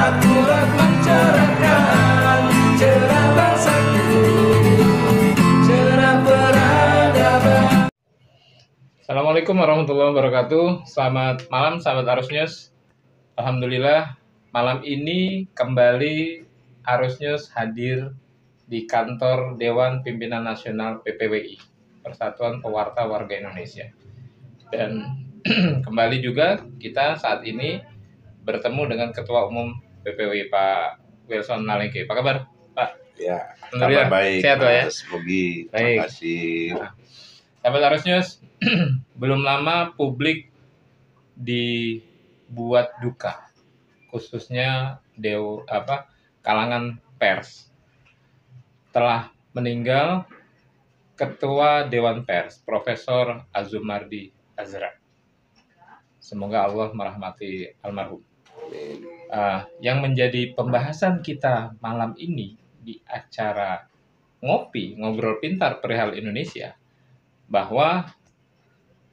akurat mencerahkan cerah bangsaku, cerah peradaban. Assalamualaikum warahmatullahi wabarakatuh. Selamat malam sahabat Arus News. Alhamdulillah malam ini kembali Arus News hadir di kantor Dewan Pimpinan Nasional PPWI, Persatuan Pewarta Warga Indonesia. Dan kembali juga kita saat ini bertemu dengan Ketua Umum PPWI Pak Wilson Nalengke. Apa kabar Pak? Ya, Alhamdulillah. kabar baik, Sehat, Pak, ya? Mas Mugi. Baik. Terima kasih. Sahabat Arus News, belum lama publik dibuat duka, khususnya kalangan pers. Telah meninggal Ketua Dewan Pers, Profesor Azumardi Azra. Semoga Allah merahmati almarhum. Yang menjadi pembahasan kita malam ini di acara Ngobrol Pintar Perihal Indonesia, bahwa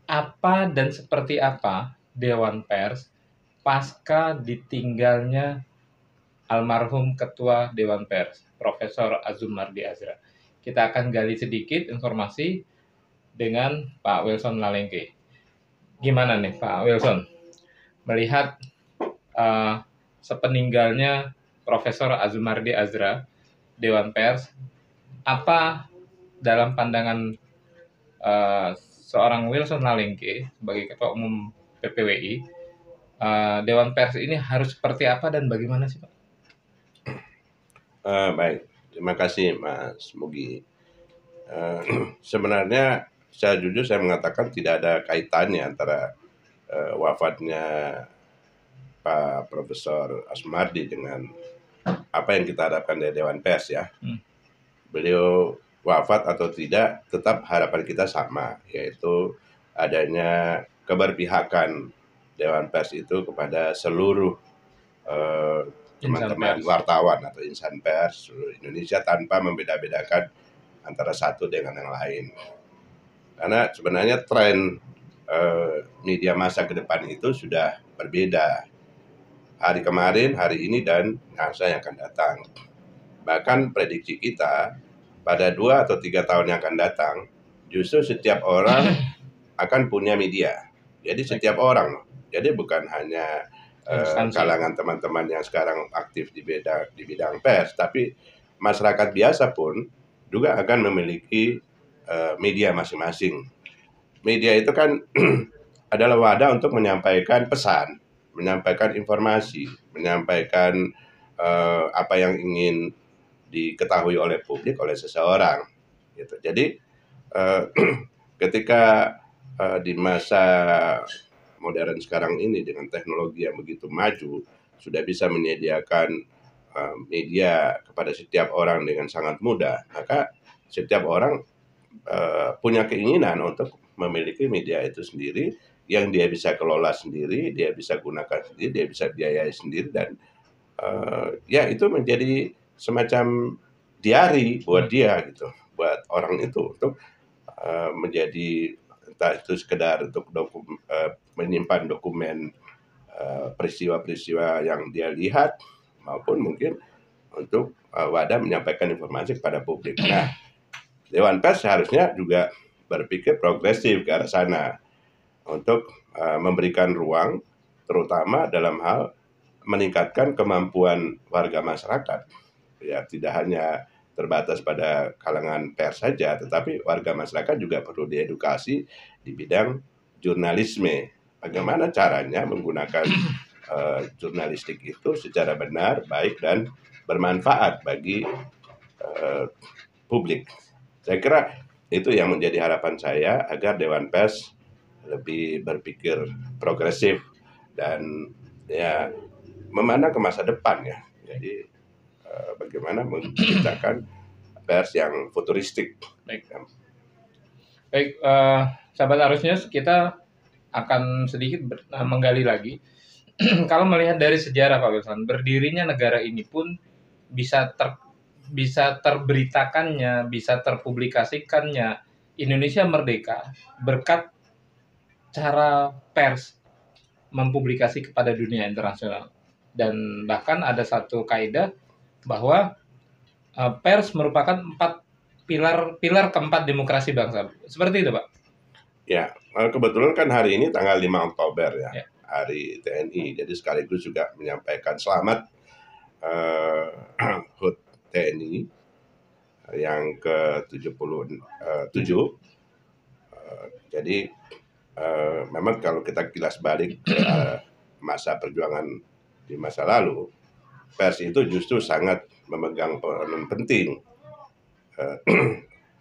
apa dan seperti apa Dewan Pers pasca ditinggalnya almarhum Ketua Dewan Pers, Profesor Azumardi Azra. Kita akan gali sedikit informasi dengan Pak Wilson Nalengke. Gimana nih Pak Wilson melihat sepeninggalnya Profesor Azumardi Azra, Dewan Pers, apa dalam pandangan seorang Wilson Nalengke sebagai Ketua Umum PPWI, Dewan Pers ini harus seperti apa dan bagaimana sih Pak? Baik, terima kasih Mas Mugi. Sebenarnya secara jujur saya mengatakan tidak ada kaitannya antara wafatnya Pak Profesor Azumardi dengan apa yang kita harapkan dari Dewan Pers ya. Beliau wafat atau tidak, tetap harapan kita sama, yaitu adanya keberpihakan Dewan Pers itu kepada seluruh teman-teman wartawan atau insan pers seluruh Indonesia tanpa membeda-bedakan antara satu dengan yang lain. Karena sebenarnya tren media massa ke depan itu sudah berbeda. Hari kemarin, hari ini, dan masa yang akan datang. Bahkan prediksi kita pada 2 atau 3 tahun yang akan datang, justru setiap orang akan punya media. Jadi setiap orang, jadi bukan hanya kalangan teman-teman yang sekarang aktif di bidang pers, tapi masyarakat biasa pun juga akan memiliki media masing-masing. Media itu kan adalah wadah untuk menyampaikan pesan, menyampaikan informasi, menyampaikan apa yang ingin diketahui oleh publik, oleh seseorang. Gitu. Jadi ketika di masa modern sekarang ini dengan teknologi yang begitu maju, sudah bisa menyediakan media kepada setiap orang dengan sangat mudah, maka setiap orang punya keinginan untuk memiliki media itu sendiri, yang dia bisa kelola sendiri, dia bisa gunakan sendiri, dia bisa biayai sendiri, dan ya itu menjadi semacam diari buat dia gitu, buat orang itu untuk menjadi entah itu sekedar untuk menyimpan dokumen peristiwa-peristiwa yang dia lihat, maupun mungkin untuk wadah menyampaikan informasi kepada publik. Nah, Dewan Pers seharusnya juga berpikir progresif ke arah sana untuk memberikan ruang, terutama dalam hal meningkatkan kemampuan warga masyarakat. Ya, tidak hanya terbatas pada kalangan pers saja, tetapi warga masyarakat juga perlu diedukasi di bidang jurnalisme. Bagaimana caranya menggunakan jurnalistik itu secara benar, baik, dan bermanfaat bagi publik. Saya kira itu yang menjadi harapan saya, agar Dewan Pers lebih berpikir progresif dan ya memandang ke masa depan ya. Jadi bagaimana menciptakan pers yang futuristik. Baik, sahabat Arus News, kita akan sedikit menggali lagi. Kalau melihat dari sejarah Pak Wilson, berdirinya negara ini pun bisa terberitakannya, bisa terpublikasikannya Indonesia merdeka berkat cara pers mempublikasi kepada dunia internasional. Dan bahkan ada satu kaidah bahwa pers merupakan pilar keempat demokrasi bangsa. Seperti itu, Pak. Ya, kebetulan kan hari ini tanggal 5 Oktober ya, Ya. Hari TNI. Jadi sekaligus juga menyampaikan selamat HUT TNI yang ke-77. Jadi memang kalau kita kilas balik ke masa perjuangan di masa lalu, pers itu justru sangat memegang peranan penting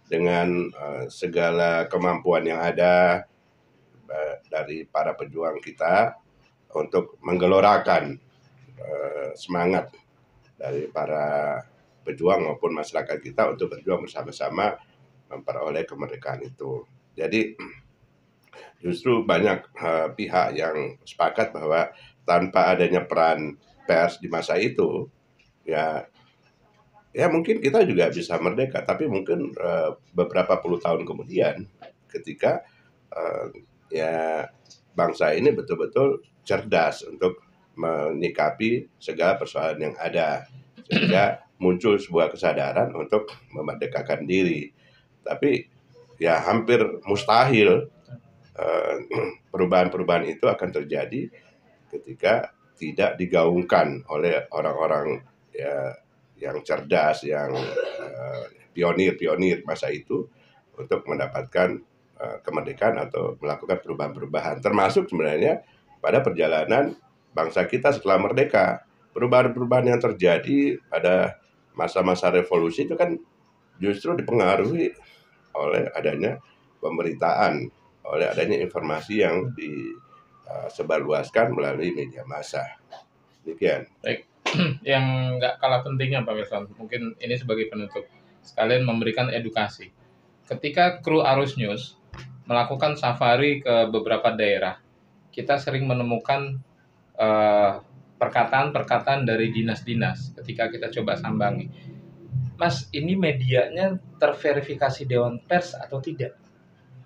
dengan segala kemampuan yang ada dari para pejuang kita untuk menggelorakan semangat dari para pejuang maupun masyarakat kita untuk berjuang bersama-sama memperoleh kemerdekaan itu. Jadi justru banyak pihak yang sepakat bahwa tanpa adanya peran pers di masa itu, ya mungkin kita juga bisa merdeka, tapi mungkin beberapa puluh tahun kemudian ketika ya bangsa ini betul-betul cerdas untuk menyikapi segala persoalan yang ada, sehingga muncul sebuah kesadaran untuk memerdekakan diri. Tapi ya hampir mustahil perubahan-perubahan itu akan terjadi ketika tidak digaungkan oleh orang-orang ya, yang cerdas, yang pionir-pionir masa itu untuk mendapatkan kemerdekaan atau melakukan perubahan-perubahan. Termasuk sebenarnya pada perjalanan bangsa kita setelah merdeka. Perubahan-perubahan yang terjadi pada masa-masa revolusi itu kan justru dipengaruhi oleh adanya pemberitaan, oleh adanya informasi yang disebarluaskan melalui media massa. Demikian. Baik. Yang nggak kalah pentingnya Pak Wilson, mungkin ini sebagai penutup, sekalian memberikan edukasi. Ketika kru Arus News melakukan safari ke beberapa daerah, kita sering menemukan perkataan-perkataan dari dinas-dinas ketika kita coba sambangi. Mas, ini medianya terverifikasi Dewan Pers atau tidak?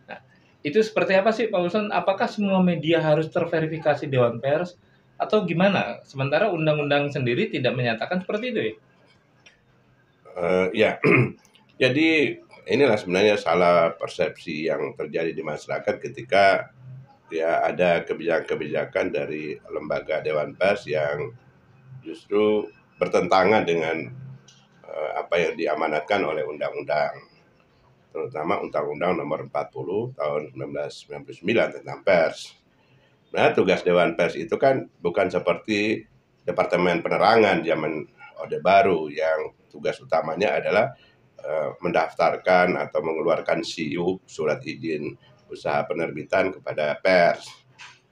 Nah, itu seperti apa sih Pak Wilson? Apakah semua media harus terverifikasi Dewan Pers atau gimana? Sementara undang-undang sendiri tidak menyatakan seperti itu ya? Ya, jadi inilah sebenarnya salah persepsi yang terjadi di masyarakat ketika ya ada kebijakan-kebijakan dari lembaga Dewan Pers yang justru bertentangan dengan apa yang diamanatkan oleh undang-undang, terutama Undang-Undang Nomor 40 Tahun 1999 tentang pers. Nah, tugas Dewan Pers itu kan bukan seperti Departemen Penerangan zaman Orde Baru yang tugas utamanya adalah mendaftarkan atau mengeluarkan SIUP, surat izin usaha penerbitan kepada pers.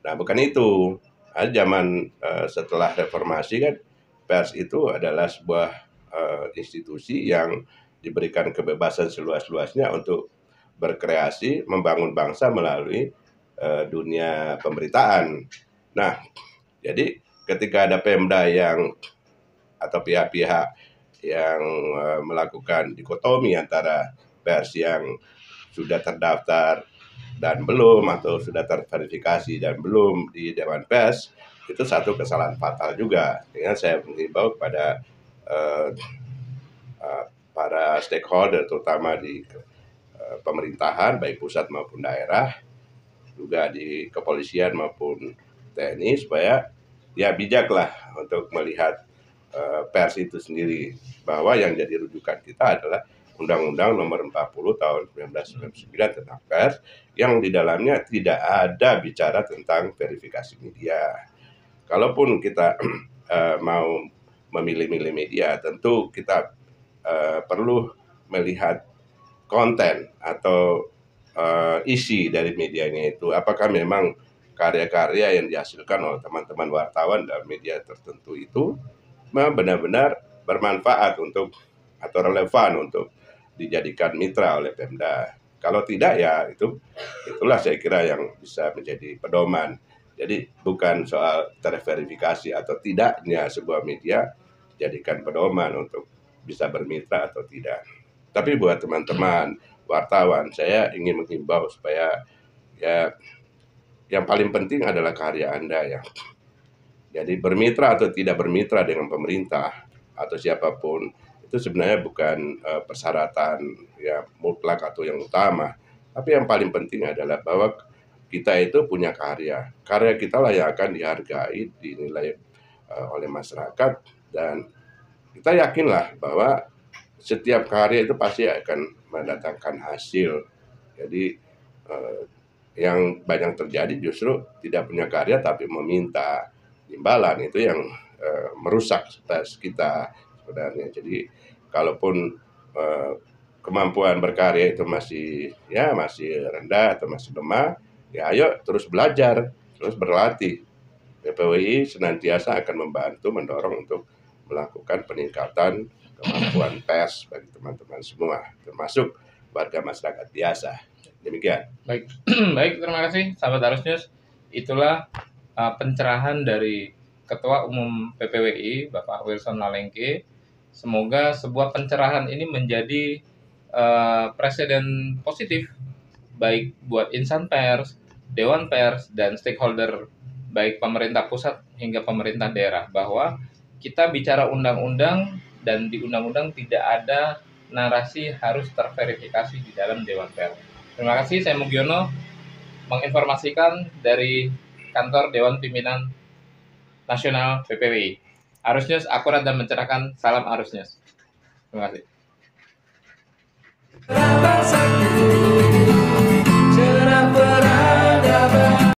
Nah, bukan itu. Zaman setelah reformasi kan pers itu adalah sebuah institusi yang diberikan kebebasan seluas-luasnya untuk berkreasi, membangun bangsa melalui dunia pemberitaan. Nah, jadi ketika ada Pemda yang atau pihak-pihak yang melakukan dikotomi antara pers yang sudah terdaftar dan belum, atau sudah terverifikasi dan belum di Dewan Pers, itu satu kesalahan fatal juga. Dengan saya mengimbau kepada para stakeholder, terutama di pemerintahan, baik pusat maupun daerah, juga di kepolisian maupun TNI, supaya ya bijaklah untuk melihat pers itu sendiri, bahwa yang jadi rujukan kita adalah Undang-Undang Nomor 40 Tahun 1999 tentang pers, yang di dalamnya tidak ada bicara tentang verifikasi media. Kalaupun kita mau memilih-milih media, tentu kita perlu melihat konten atau isi dari medianya itu. Apakah memang karya-karya yang dihasilkan oleh teman-teman wartawan dalam media tertentu itu benar-benar bermanfaat untuk atau relevan untuk dijadikan mitra oleh Pemda. Kalau tidak, ya itulah saya kira yang bisa menjadi pedoman. Jadi bukan soal terverifikasi atau tidaknya sebuah media dijadikan pedoman untuk bisa bermitra atau tidak. Tapi buat teman-teman wartawan, saya ingin menghimbau supaya ya yang paling penting adalah karya Anda Jadi bermitra atau tidak bermitra dengan pemerintah atau siapapun itu sebenarnya bukan persyaratan ya mutlak atau yang utama. Tapi yang paling penting adalah bahwa kita itu punya karya. Karya kita lah yang akan dihargai, dinilai oleh masyarakat, dan kita yakinlah bahwa setiap karya itu pasti akan mendatangkan hasil. Jadi yang banyak terjadi justru tidak punya karya tapi meminta imbalan, itu yang merusak stres kita sebenarnya. Jadi kalaupun kemampuan berkarya itu masih rendah atau masih lemah, ya ayo terus belajar, terus berlatih. PPWI senantiasa akan membantu, mendorong untuk melakukan peningkatan kemampuan pers bagi teman-teman semua, termasuk warga masyarakat biasa. Demikian. Baik, baik, terima kasih sahabat Arus News. Itulah pencerahan dari Ketua Umum PPWI Bapak Wilson Nalengke. Semoga sebuah pencerahan ini menjadi presiden positif baik buat insan pers, dewan pers, dan stakeholder baik pemerintah pusat hingga pemerintah daerah, bahwa kita bicara undang-undang dan di undang-undang tidak ada narasi harus terverifikasi di dalam dewan pers. Terima kasih, saya Mugiono menginformasikan dari kantor Dewan Pimpinan Nasional PPWI. Arus News akurat dan mencerahkan, salam Arus News. Terima kasih. Cerah bangsaku, cerah